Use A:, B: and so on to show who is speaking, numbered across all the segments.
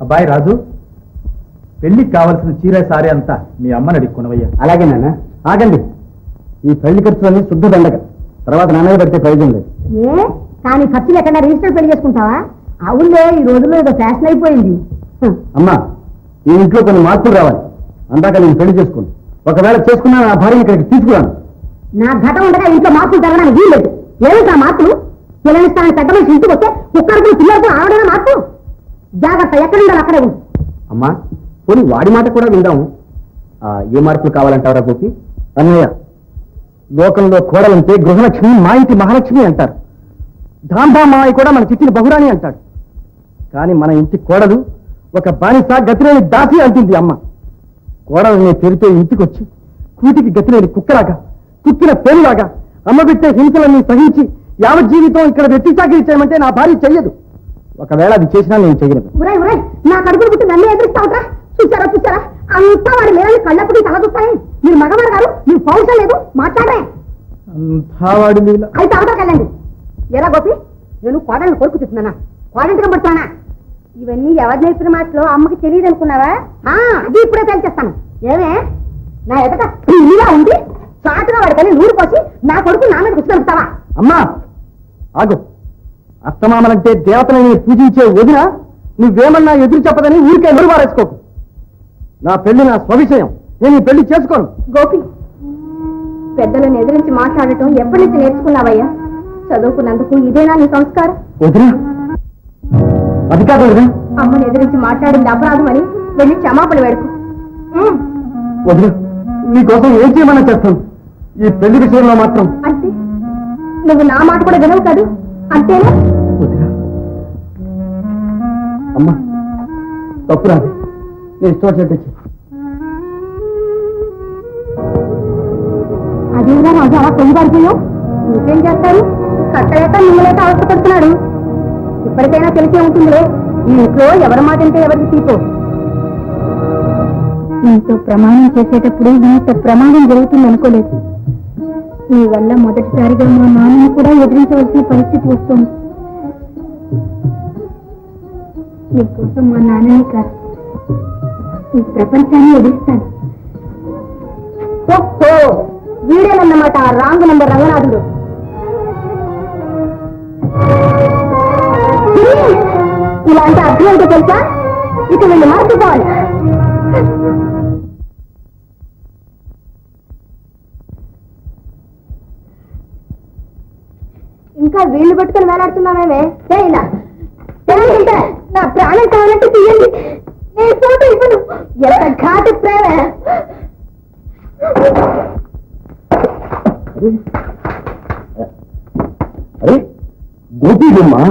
A: అబ్బాయి రాజు, పెళ్లికి కావలసిన చీర సారీ అంతా మీ అమ్మని అడిగి కొనవయ్యా.
B: అలాగే నాన్న. ఆగండి, ఈ పెళ్లి ఖర్చులన్నీ శుద్ధ దండగ, తర్వాత నాన్నగా పెడితే ప్రయోజనం లేదు.
C: కానీ ఖర్చులు ఎక్కడ రిజిస్టర్ పెళ్లి చేసుకుంటావా? అవునులే, ఈ రోజుల్లో ఏదో ఫ్యాషన్ అయిపోయింది.
B: అమ్మా, ఈ ఇంట్లో కొన్ని మార్పులు రావాలి. అందాక నేను పెళ్లి చేసుకోను. ఒకవేళ చేసుకున్నా నా భార్యని ఇక్కడికి తీసుకురాను.
C: నా ఘటం ఉండగా ఇంట్లో మార్పులు జరగడానికి వీల్లేదు. ఏమిటా మార్పులు? పిల్లనిస్తానని పెద్ద మనిషి ఇంటికి వస్తే కుక్కరికి పిల్లలకు ఆడడం మార్పు. జాగ్రత్త, ఎక్కడ ఉండాలి అక్కడే ఉంది.
B: అమ్మా, పోనీ వాడి మాట కూడా విందాము. ఏ మార్పులు కావాలంటారా గోపి? అన్నయ్య, లోకంలో కోడలంటే గృహలక్ష్మి, మా ఇంటి మహాలక్ష్మి అంటారు. ధాంబా మావయ్య కూడా మన చిట్టిని బహురాణి అంటాడు. కానీ మన ఇంటి కోడలు ఒక బానిస, గతిలేని దాసి అంటుంది అమ్మ. కోడలని పేరుతో ఇంటికొచ్చి కూటికి గతిలేని కుక్కలాగా, కుక్కిన పేరులాగా అమ్మ పెట్టే హింసలన్నీ సహించి యావజ్జీవితం ఇక్కడ వెట్టి చాకిరీ చేయమంటే నా భార్య చెయ్యదు. ఒకవేళ అది చేసినా నేను చెయ్యను.
C: నా కడుపులు పుట్టి నన్ను ఎదురిస్తావుతా? చూసారా చూసారా, అంతా వాడి మేడని కళ్ళప్పుడు తల చూస్తాయి. మీరు మగవారు గారు, మీరు పౌరుషం లేదు, మాట్లాడే అయితే అవతలకెళ్ళండి. ఎరా గోపి, నేను కోడలను కొడుకు చెప్తున్నానా? కోడంటిగా పడుతున్నానా? ఇవన్నీ ఎవరు నేర్పిన మాటలో అమ్మకి తెలియదు అనుకున్నావా? అది ఇప్పుడే తెలిచేస్తాను. ఏమే, నా ఎదట ఇలా ఉండి చాటుగా వాడికని నూరు పోసి నా కొడుకు నా మీద కూర్చొని
B: అమ్మా ఆగు. అత్తమామలంటే దేవతలని పూజించే వదిన నువ్వేమన్నా ఎదురు చెప్పదని ఊరికే నూరు పారేసుకోకు. నా పెళ్లి నా స్వవిషయం, నేను ఈ పెళ్లి చేసుకోను.
C: గోపి, పెద్దలను ఎదిరించి మాట్లాడటం ఎప్పటి నుంచి నేర్చుకున్నావయ్యా? చదువుకున్నందుకు ఇదేనా నీ సంస్కారం?
B: వదిన, అది కాదు వదిన.
C: అమ్మని ఎదిరించి మాట్లాడింది అపరాధం అని వెళ్ళి క్షమాపణ వేడుకు.
B: వదిన, నీకోసం ఏం చేయమన్నా చేస్తాను. ఈ పెళ్లి విషయంలో మాత్రం.
C: అంటే నువ్వు నా మాట కూడా వినవు కాదు అంతేనా?
B: అమ్మా, తప్పు రాదు, నేను ఇష్టం చెట్టు.
C: అదేనా రాజు అలా పెళ్లి పడిపోయావు? ఇంకేం చేస్తారు? కట్టలేక మిమ్మల్ని అవస్థపడుతున్నాడు. ఇప్పటికైనా తెలిసే ఉంటుందిలే, ఈ ఇంట్లో ఎవరి మాట అంటే ఎవరికి తీపో. నీతో ప్రమాణం చేసేటప్పుడు ఇంత ప్రమాదం జరుగుతుంది అనుకోలేదు. నీ వల్ల మొదటిసారిగా మా నాన్నని కూడా ఎదిరించవలసిన పరిస్థితి వస్తుంది. నీకోసం మా నాన్నని కాదు, ఈ ప్రపంచాన్ని ఎదిరిస్తాను. వీడేనన్నమాట రాంగు నంబర్ రంగనాథుడు. ఇలాంటి అర్థం ఏంటో తెలుసా? ఇక వీళ్ళు మర్చిపోవాలి. ఇంకా వీళ్ళు పట్టుకుని వేలాడుతున్నామేమే? ఇలా నా ప్రాణం కావాలంటే తీయండి, నేను ఫోటో ఇవ్వను. ఎంత ఘాటు ప్రేమ!
B: అరే గోపీమ్మా,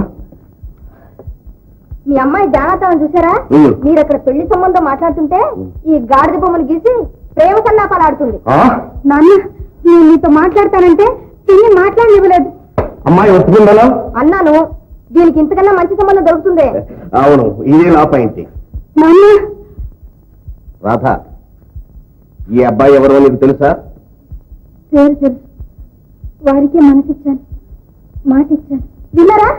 C: మీ అమ్మాయి జాగ్రత్తను చూసారా? మీరు అక్కడ పెళ్లి సంబంధం మాట్లాడుతుంటే ఈ గాడిద బొమ్మను గీసి ప్రేమ సన్నాపాలు ఆడుతుంది. నాన్న, నేను నీతో మాట్లాడతానంటే తిని మాట్లాడనివ్వలేదు.
B: అమ్మాయి ఒప్పుకుందా?
C: అన్నాను, దీనికి ఇంతకన్నా మంచి సంబంధం దొరుకుతుంది.
B: అవును, ఇదే నా పాయింట్.
C: నాన్న,
B: రాధ, ఈ అబ్బాయి ఎవరో నీకు తెలుసా?
C: తెలుసు, వారికే మనసిచ్చాను, మాట ఇచ్చాను. విన్నారా?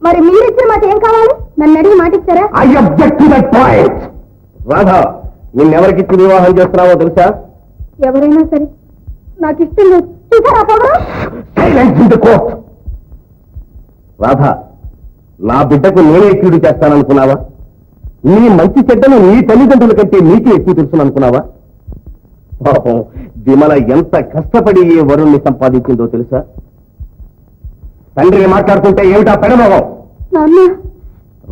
C: మరి మీరిచ్చిన మాట ఏం కావాలి? నన్ను అడిగి మాట ఇచ్చారా?
B: I object to that point. Radha, నిన్నెవరికిచ్చి వివాహం చేస్తున్నావో తెలుసా?
C: ఎవరైనా సరే నాకు ఇష్టం లేదు. చూసారా పొగరు?
B: Silence in the court. Radha, నా బిడ్డకు నేనే కీడు చేస్తాననుకున్నావా? నీ మంచి చెడ్డను నీ తల్లిదండ్రుల కంటే నీకే ఎక్కువ తెలుసుననుకున్నావా? పాపం విమల ఎంత కష్టపడి ఏ వరుణ్ణి సంపాదించిందో తెలుసా? తండ్రిని మాట్లాడుతుంటే ఏమిటా పెడమోహం?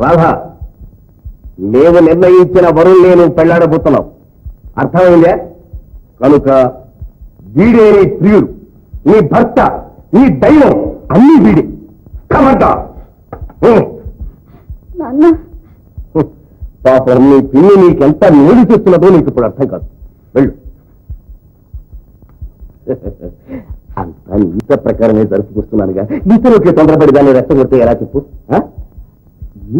B: రాధ, మేము నిర్ణయించిన వరుణ్ నేను పెళ్లాడబోతున్నావు, అర్థమైందే? కనుక వీడే నీ ప్రియుడు, నీ భర్త, నీ దైవం, అన్ని వీడే. కమర్దా పాపం నీ పిన్ని నీకెంత మేలు చేస్తున్నదో నీకు ఇప్పుడు అర్థం కాదు. వెళ్ళు. అంతా ఈత ప్రకారమే జరుపుకొస్తున్నానుగా, ఈతలోకి తొందరపడి దాన్ని రెచ్చగొడితే ఎలా చెప్పు?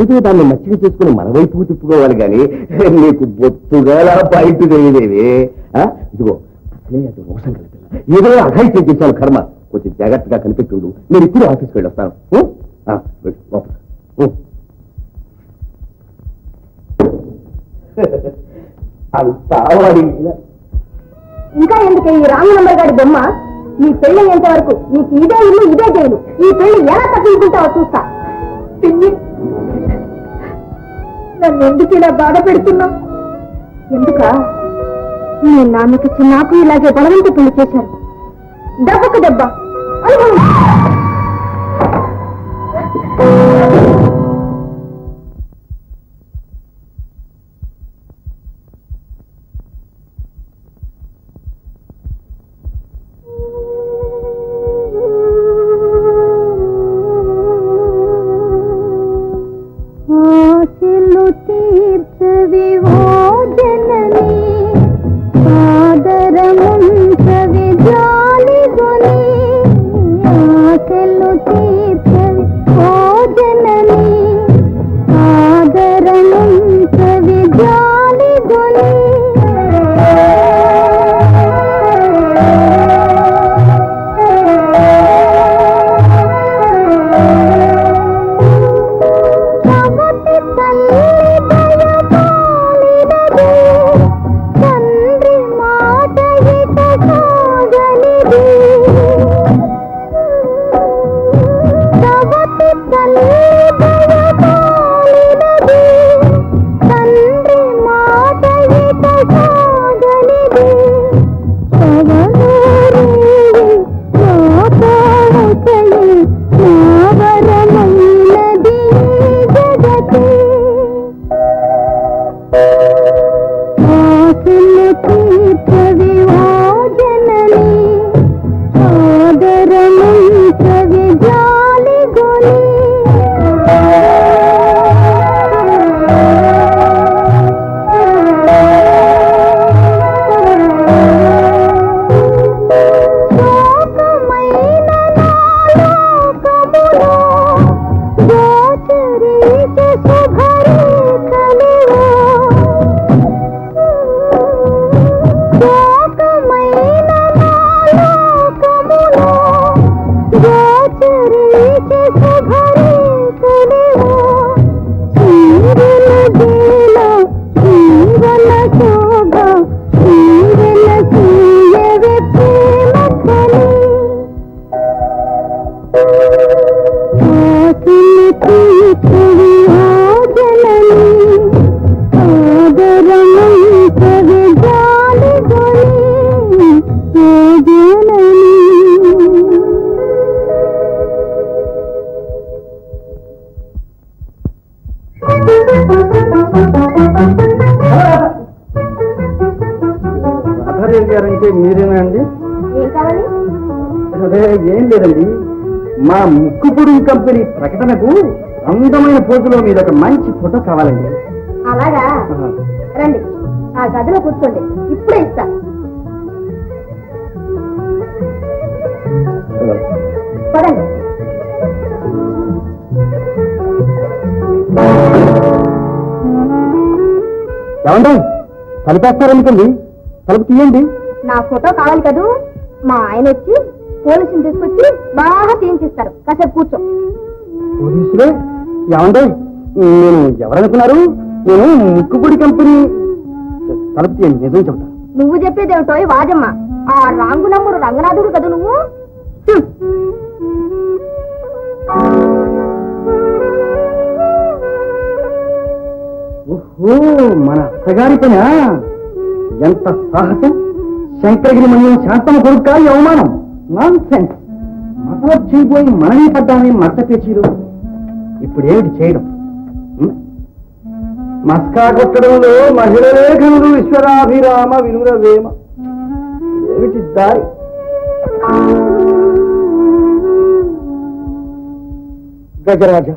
B: ఏదో దాన్ని మచ్చిక చేసుకుని మన వైపుకు తిప్పుకోవాలి కానీ నీకు బొత్తుగా పాయింట్ తెలియదేవి. ఇదిగో అసలే అది మోసం కలిపి ఏదో అఘాయిత్యం చేశాను, కర్మ. కొంచెం జాగ్రత్తగా కనిపెట్టుండు. నేను ఇప్పుడు ఆఫీస్కి వెళ్ళొస్తాను. అంతా వాడి
C: ఇంకా ఎందుకు ఈ రాంగ్ నంబర్ గారి బొమ్మ? నీ పెళ్లి అయ్యేంత వరకు నీకు ఇదే ఇల్లు ఇదే జైలు. ఈ పెళ్లి ఎలా తప్పించుకుంటావో చూస్తా. పిన్ని, నన్ను ఎందుకు ఇలా బాధ పెడుతున్నావు? ఎందుక? నేను నాన్నకి నాకు ఇలాగే బలవంత పెళ్లి చేశారు. దెబ్బకు దెబ్బ అనుభవం. తీర్చవి ఓ జననీ ఆదరముంచవి జాలిగొని ఆశలు తీర్చవి ఓ జననీ ఆదరముంచవి జాలిగొని
B: గారంటే మీరేనా అండి?
C: ఏం కావాలి?
B: అదే ఏం లేదండి, మా ముక్కుపుడి కంపెనీ ప్రకటనకు అందమైన పోజులో మీద ఒక మంచి ఫోటో కావాలండి.
C: అలాగా, రండి ఆ గదిలో కూర్చోండి, ఇప్పుడే ఇస్తా. పదండి.
B: ఏమండి, తలుపేస్తారనుకోండి, తలుపు తీయండి.
C: నా ఫోటో కావాలి కదూ, మా ఆయన వచ్చి పోలీసుని తీసుకొచ్చి బాగా తీయించిస్తారు. కాసేపు కూర్చో.
B: పోలీసులే? ఏమండి, నేను ఎవరనుకున్నారు? నేను ముక్కుపుడి కంపెనీ. తలుపు తీయండి, నిజం చెబుతా.
C: నువ్వు చెప్పేదేమిటో వాజమ్మ, ఆ రాంగు నమ్ముడు రంగనాథుడు కదా నువ్వు.
B: ఓహో, మన అత్తగారి పనా? ఎంత సాహసం! శంకరగిరి మండలం శాంతమ్మ కొడుకు ఈ అవమానం. Non sense. మతవచ్చిపోయి మనమే పడ్డామే మర్త పేచీలు. ఇప్పుడేమిటి చేయడం? మస్కా కొట్టడంలో మహిళలే ఘనుడు విశ్వరాభిరామ వినురవేమ. ఏమిటి దారి? గజరాజ,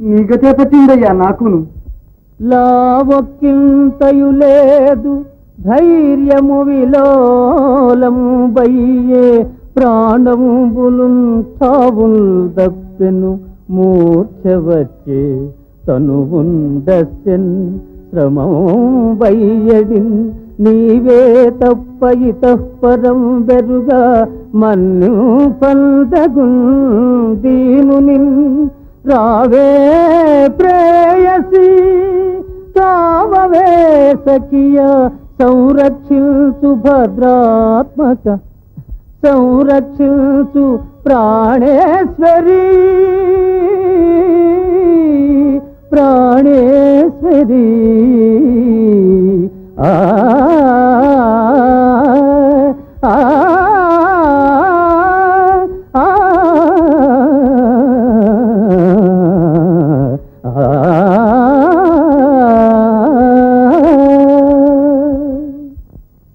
B: నీ గతే పట్టిందయ్యా నాకును.
D: లావొక్కింతయు లేదు ధైర్యము విలోలము బయ్యే ప్రాణముబులున్ తావుల్ దప్పెను మూర్ఛ వచ్చే తనువుండెన్ శ్రమం బయ్యడిన్ నీవే తప్ప ఇతఃపరం బెరుగా మన్ను పందగున్ దీనునిన్ రావే ప్రేయసి కావవే సఖియ సంరక్షించు భద్రాత్మక సంరక్షించు ప్రాణేశ్వరి ప్రాణేశ్వరి ఆ